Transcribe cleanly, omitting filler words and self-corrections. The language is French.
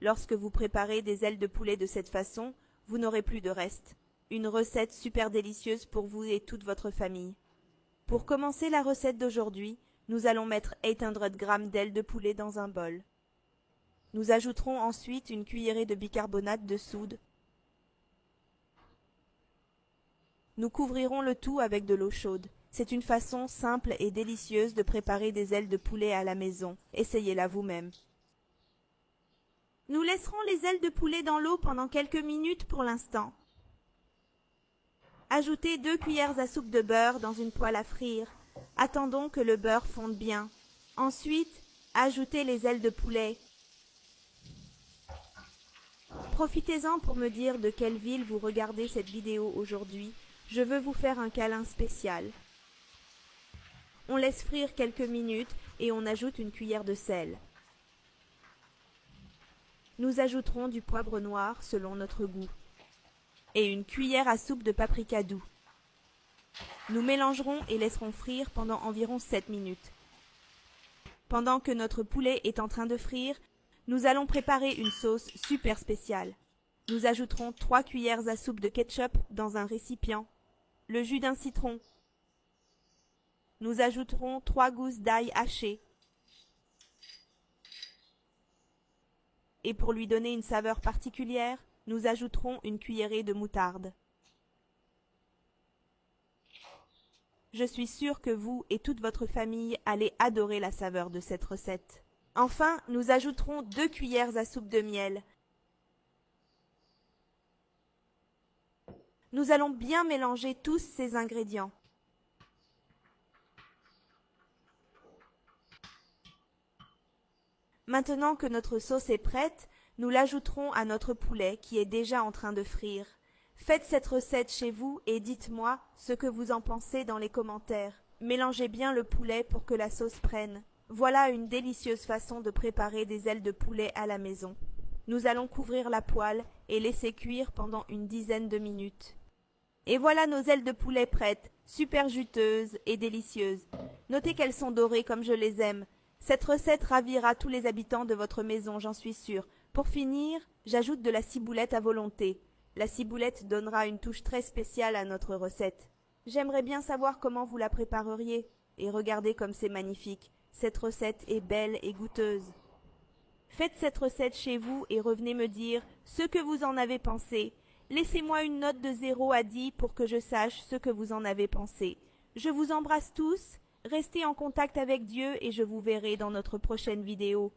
Lorsque vous préparez des ailes de poulet de cette façon, vous n'aurez plus de reste. Une recette super délicieuse pour vous et toute votre famille. Pour commencer la recette d'aujourd'hui, nous allons mettre 800 g d'ailes de poulet dans un bol. Nous ajouterons ensuite une cuillerée de bicarbonate de soude. Nous couvrirons le tout avec de l'eau chaude. C'est une façon simple et délicieuse de préparer des ailes de poulet à la maison. Essayez-la vous-même. Nous laisserons les ailes de poulet dans l'eau pendant quelques minutes pour l'instant. Ajoutez 2 cuillères à soupe de beurre dans une poêle à frire. Attendons que le beurre fonde bien. Ensuite, ajoutez les ailes de poulet. Profitez-en pour me dire de quelle ville vous regardez cette vidéo aujourd'hui. Je veux vous faire un câlin spécial. On laisse frire quelques minutes et on ajoute une cuillère de sel. Nous ajouterons du poivre noir selon notre goût et une cuillère à soupe de paprika doux. Nous mélangerons et laisserons frire pendant environ 7 minutes. Pendant que notre poulet est en train de frire, nous allons préparer une sauce super spéciale. Nous ajouterons 3 cuillères à soupe de ketchup dans un récipient, le jus d'un citron. Nous ajouterons 3 gousses d'ail hachées. Et pour lui donner une saveur particulière, nous ajouterons une cuillerée de moutarde. Je suis sûre que vous et toute votre famille allez adorer la saveur de cette recette. Enfin, nous ajouterons 2 cuillères à soupe de miel. Nous allons bien mélanger tous ces ingrédients. Maintenant que notre sauce est prête, nous l'ajouterons à notre poulet qui est déjà en train de frire. Faites cette recette chez vous et dites-moi ce que vous en pensez dans les commentaires. Mélangez bien le poulet pour que la sauce prenne. Voilà une délicieuse façon de préparer des ailes de poulet à la maison. Nous allons couvrir la poêle et laisser cuire pendant une dizaine de minutes. Et voilà nos ailes de poulet prêtes, super juteuses et délicieuses. Notez qu'elles sont dorées comme je les aime. Cette recette ravira tous les habitants de votre maison, j'en suis sûre. Pour finir, j'ajoute de la ciboulette à volonté. La ciboulette donnera une touche très spéciale à notre recette. J'aimerais bien savoir comment vous la prépareriez. Et regardez comme c'est magnifique. Cette recette est belle et goûteuse. Faites cette recette chez vous et revenez me dire ce que vous en avez pensé. Laissez-moi une note de 0 à 10 pour que je sache ce que vous en avez pensé. Je vous embrasse tous. Restez en contact avec Dieu et je vous verrai dans notre prochaine vidéo.